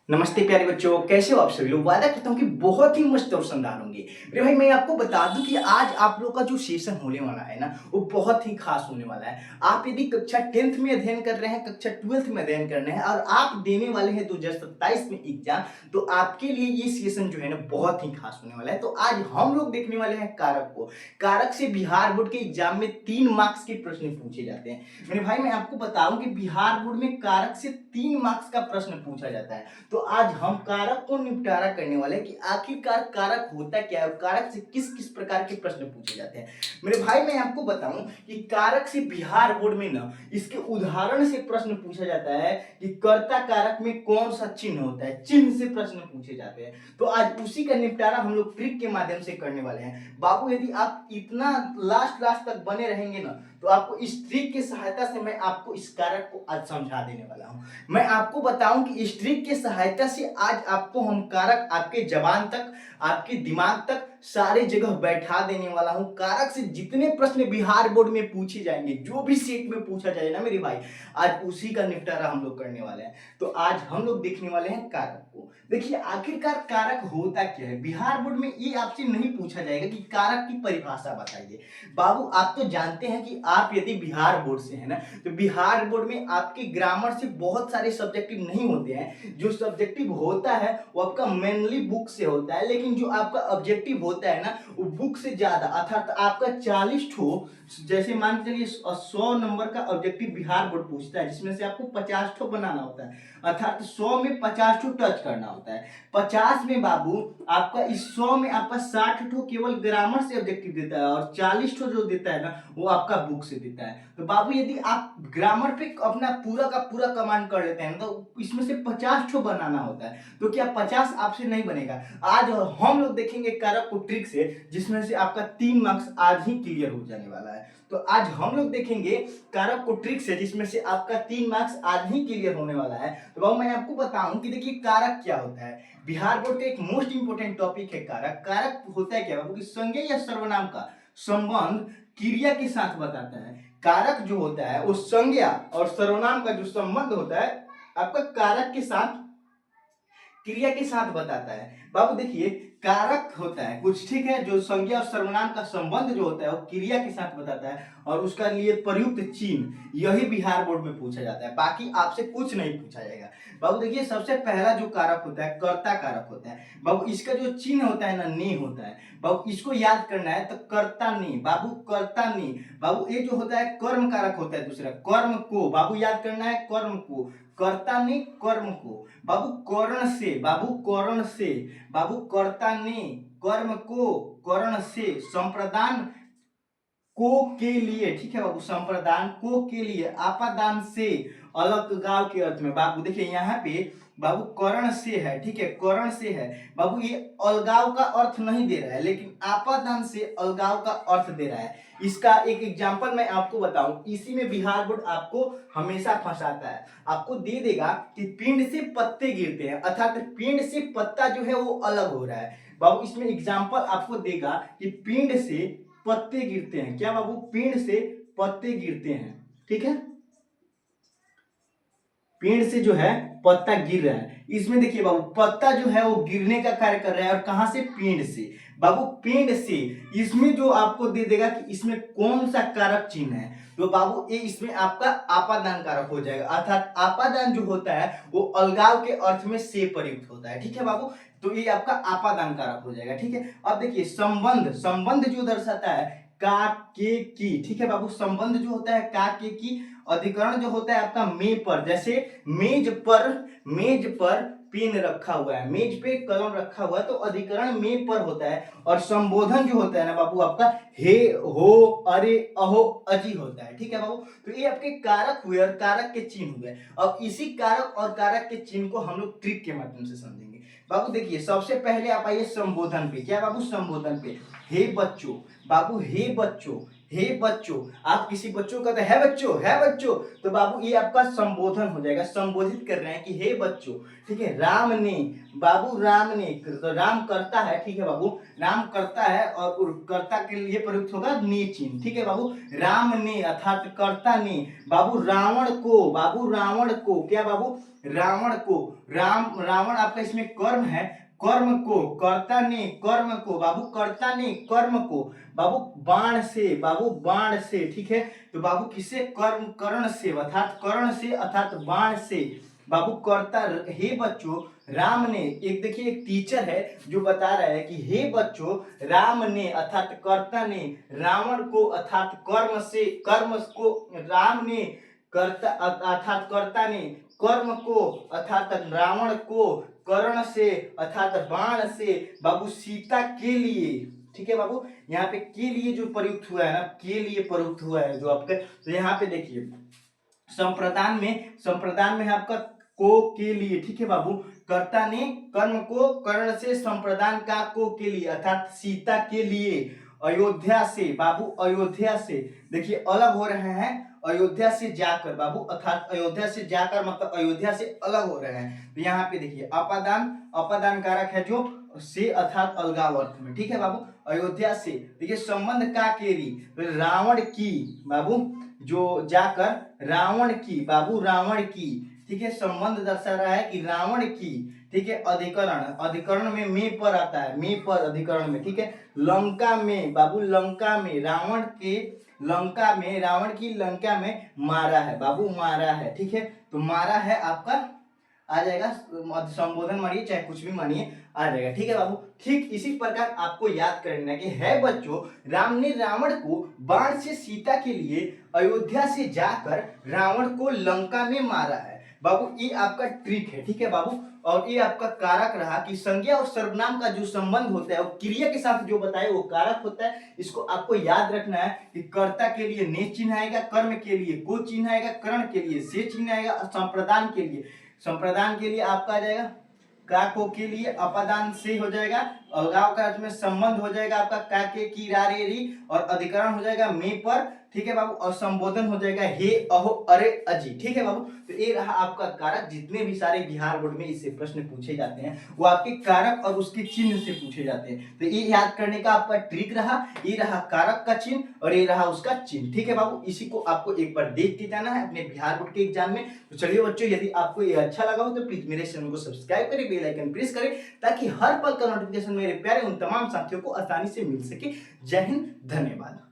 नमस्ते प्यारे बच्चों, कैसे हो आप सभी लोग। वादा करता हूँ कि बहुत ही मस्त और शानदार होंगे। मेरे भाई मैं आपको बता दूं कि आज आप लोग का जो सेशन होने वाला है ना, वो बहुत ही खास होने वाला है। आप यदि कक्षा 10th में अध्ययन कर रहे हैं, कक्षा 12th में अध्ययन कर रहे हैं और आप देने वाले हैं 2027 में एग्जाम, तो आपके लिए ये सेशन जो है ना बहुत ही खास होने वाला है। तो आज हम लोग देखने वाले हैं कारक को। कारक से बिहार बोर्ड के एग्जाम में 3 मार्क्स के प्रश्न पूछे जाते हैं। मेरे भाई मैं आपको बताऊं कि बिहार बोर्ड में कारक से 3 मार्क्स का प्रश्न पूछा जाता है। तो आज हम कारक को निपटारा करने वाले हैं कि आखिरकार कारक होता क्या है और कारक से किस किस प्रकार के प्रश्न पूछे जाते हैं। मेरे भाई मैं आपको बताऊं कि कारक से बिहार बोर्ड में ना इसके उदाहरण से प्रश्न पूछा जाता है कि कर्ता कारक में कौन सा चिन्ह होता है, चिन्ह से प्रश्न पूछे जाते हैं। तो आज उसी का निपटारा हम लोग ट्रिक के माध्यम से करने वाले हैं। बाबू यदि आप इतना लास्ट लास्ट तक बने रहेंगे ना, तो आपको इस ट्रिक की सहायता से मैं आपको इस कारक को आज समझा देने वाला हूं। मैं आपको बताऊं कि इस ट्रिक की सहायता से आज आपको हम कारक आपके जबान तक, आपके दिमाग तक सारे जगह बैठा देने वाला हूं। कारक से जितने प्रश्न बिहार बोर्ड में पूछे जाएंगे, जो भी सेट में पूछा जाए ना मेरे भाई, आज उसी का निपटारा हम लोग करने वाले हैं। तो आज हम लोग देखने वाले हैं कारक को। देखिए आखिरकार कारक होता क्या है। बिहार बोर्ड में ये आपसे नहीं पूछा जाएगा कि कारक की परिभाषा बताइए। बाबू आप तो जानते हैं कि आप यदि बिहार बोर्ड से है ना, तो बिहार बोर्ड में आपके ग्रामर से बहुत सारे सब्जेक्टिव नहीं होते हैं। जो सब्जेक्टिव होता है वो आपका मेनली बुक से होता है, लेकिन जो आपका ऑब्जेक्टिव होता है ना, वो बुक से ज्यादा, अर्थात आपका 40 ठो, जैसे मान के चलिए 100 नंबर का ऑब्जेक्टिव बिहार बोर्ड पूछता है, जिसमें से आपको 50 ठो बनाना होता है, अर्थात 100 में 50 ठो टच करना होता है। 50 में बाबू आपका इस 100 में आपका 60 ठो केवल ग्रामर से ऑब्जेक्टिव देता है और 40 ठो जो देता है ना, वो आपका बुक से देता है। तो बाबू यदि आप ग्रामर पे अपना पूरा का पूरा कमांड कर लेते हैं, तो इसमें से 50 ठो बनाना होता है, तो क्या 50 आपसे नहीं बनेगा। आज हम लोग देखेंगे कारक को ट्रिक से, जिसमें से आपका 3 मार्क्स आज ही क्लियर हो जाने वाला है। तो आज हम लोग देखेंगे कारक को ट्रिक से, जिसमें से आपका 3 मार्क्स आज ही क्लियर होने वाला है। तो बाबू मैं आपको बताऊं कि देखिए कारक क्या होता है। बिहार बोर्ड का एक मोस्ट इंपोर्टेंट टॉपिक है कारक। कारक होता है क्या बाबू, कि संज्ञा या सर्वनाम का संबंध क्रिया के साथ बताता है। कारक जो होता है वो संज्ञा और सर्वनाम का जो संबंध होता है आपका कारक के साथ, क्रिया के साथ बताता है। बाबू देखिए कारक होता है कुछ, ठीक है, जो संज्ञा और सर्वनाम का संबंध जो होता है वो क्रिया के साथ बताता है और उसका लिए प्रयुक्त चिन्ह, यही बिहार बोर्ड में पूछा जाता है। बाकी आपसे कुछ नहीं पूछा जाएगा। बाबू देखिए सबसे पहला जो कारक होता है कर्ता कारक होता है। बाबू इसका जो चिन्ह होता है ना, ने होता है। बाबू इसको याद करना है, तो कर्ता ने, बाबू कर्ता ने। बाबू ये जो होता है कर्म कारक होता है दूसरा, कर्म को, बाबू याद करना है कर्म को। कर्ता ने कर्म को। बाबू कर्ण से, बाबू कर्ण से। बाबू कर्ता ने कर्म को कर्ण से, संप्रदान को के लिए, ठीक है बाबू, संप्रदान को के लिए, आपादान से, अलगाव के अर्थ में। बाबू देखिए यहाँ पे बाबू कर्ण से है, ठीक है, कर्ण से है। बाबू ये अलगाव का अर्थ नहीं दे रहा है, लेकिन आपादान से अलगाव का अर्थ दे रहा है। इसका एक एग्जांपल मैं आपको बताऊं, इसी में बिहार बोर्ड आपको हमेशा फंसाता है। आपको दे देगा कि पिंड से पत्ते गिरते हैं, अर्थात पिंड से पत्ता जो है वो अलग हो रहा है। बाबू इसमें एग्जांपल आपको देगा कि पिंड से पत्ते गिरते हैं। क्या बाबू, पेड़ से पत्ते गिरते हैं, ठीक है, पेड़ से जो है पत्ता गिर रहा है। इसमें देखिए बाबू पत्ता जो है वो गिरने का कार्य कर रहा है, और कहां से, पेड़ से। बाबू पेड़ से, इसमें जो आपको दे देगा कि इसमें कौन सा कारक चिन्ह है, तो बाबू ये इसमें आपका आपादान कारक हो जाएगा। अर्थात आपादान जो होता है वो अलगाव के अर्थ में से प्रयुक्त होता है, ठीक है बाबू। तो ये आपका आपादान कारक हो जाएगा, ठीक है। अब देखिए संबंध, संबंध जो दर्शाता है का के की, ठीक है बाबू, संबंध जो होता है का के की। अधिकरण जो होता है आपका मे पर, जैसे मेज पर, मेज पर पेन रखा हुआ है, मेज पे कलम रखा हुआ है, तो अधिकरण मे पर होता है। और संबोधन जो होता है ना बाबू आपका हे, हो, अरे, अहो, अजी होता है, ठीक है बाबू। तो ये आपके कारक हुए और कारक के चिन्ह हुए। अब इसी कारक और कारक के चिन्ह को हम लोग ट्रिक के माध्यम से समझेंगे। बाबू देखिए सबसे पहले आप आइए संबोधन पे। क्या बाबू, संबोधन पे, हे बच्चों, बाबू हे बच्चों, हे बच्चों, आप किसी बच्चों का है बच्चों, है बच्चों, तो बाबू ये आपका संबोधन हो जाएगा, संबोधित कर रहे हैं कि हे बच्चों। ठीक है, राम ने, बाबू राम ने, तो राम करता है, ठीक है बाबू, राम करता है और कर्ता के लिए प्रयुक्त होगा ने चिन्ह। ठीक है बाबू, राम ने अर्थात कर्ता ने बाबू रावण को, बाबू रावण को, क्या बाबू, रावण को, रावण आपका इसमें कर्म है, कर्म को, कर्ता ने कर्म को, बाबू कर्ता ने कर्म को बाबू बाण से, बाबू बाण से, ठीक है, तो बाबू किसे, कर्म कर्ण से, अर्थात कर्ण से अर्थात बाण से बाबू कर्ता। हे बच्चों, राम ने, एक देखिए एक टीचर है जो बता रहा है कि हे बच्चों, राम ने अर्थात कर्ता ने रावण को अर्थात कर्म से, कर्म को, राम ने कर्ता अर्थात कर्ता ने कर्म को अर्थात रावण को कर्ण से अर्थात बाण से बाबू सीता के लिए। ठीक है बाबू, यहाँ पे के लिए जो प्रयुक्त हुआ है ना, के लिए प्रयुक्त हुआ है जो आपके, तो यहाँ पे देखिए संप्रदान में है आपका को के लिए। ठीक है बाबू, कर्ता ने कर्म को कर्ण से, संप्रदान का को के लिए अर्थात सीता के लिए, अयोध्या से, बाबू अयोध्या से, देखिए अलग हो रहे हैं, अयोध्या से जाकर बाबू, अर्थात अयोध्या से जाकर मतलब अयोध्या से अलग हो रहे हैं। तो यहाँ पे देखिए अपादान, अपादान कारक है जो से अर्थात अलगाव अर्थ में। ठीक है बाबू, अयोध्या से, देखिए संबंध का केरी, रावण की, बाबू जो जाकर रावण की, बाबू रावण की, ठीक है, संबंध दर्शा रहा है कि रावण की। ठीक है, अधिकरण, अधिकरण में पर आता है, में पर अधिकरण में। ठीक है, लंका में, बाबू लंका में, रावण के लंका में, रावण की लंका में मारा है, बाबू मारा है। ठीक है, तो मारा है आपका आ जाएगा, संबोधन मानिए चाहे कुछ भी मानिए आ जाएगा। ठीक है बाबू, ठीक इसी प्रकार आपको याद करना कि है बच्चों, राम ने रावण को बाण से सीता के लिए अयोध्या से जाकर रावण को लंका में मारा है बाबू, ये आपका ट्रिक है। ठीक है बाबू, और ये आपका कारक रहा कि संज्ञा और सर्वनाम का जो संबंध होता है वो क्रिया के साथ जो बताए वो कारक होता है। इसको आपको याद रखना है कि कर्ता के लिए ने चिन्ह आएगा, कर्म के लिए को चिन्ह आएगा, कर्ण के लिए से चिन्ह आएगा, संप्रदान के लिए, संप्रदान के लिए आपका आ जाएगा का को के लिए अपादान से हो जाएगा, अलगाव का अर्थ में संबंध हो जाएगा आपका का के की रा रे री, और अधिकरण हो जाएगा में पर। ठीक है बाबू, और संबोधन हो जाएगा हे अहो अरे अजी। ठीक है बाबू, तो ये रहा आपका कारक। जितने भी सारे बिहार बोर्ड में इससे प्रश्न पूछे जाते हैं वो आपके कारक और उसके चिन्ह से पूछे जाते हैं, तो ये याद करने का आपका ट्रिक रहा, ये रहा कारक का चिन्ह और ये रहा उसका चिन्ह। ठीक है बाबू, इसी को आपको एक बार देख के जाना है अपने बिहार बोर्ड के एग्जाम में। तो चलिए बच्चों, यदि आपको ये अच्छा लगा हो तो प्लीज मेरे चैनल को सब्सक्राइब करें, बेल आइकन प्रेस करें, ताकि हर पल का नोटिफिकेशन मेरे प्यारे उन तमाम साथियों को आसानी से मिल सके। जय हिंद, धन्यवाद।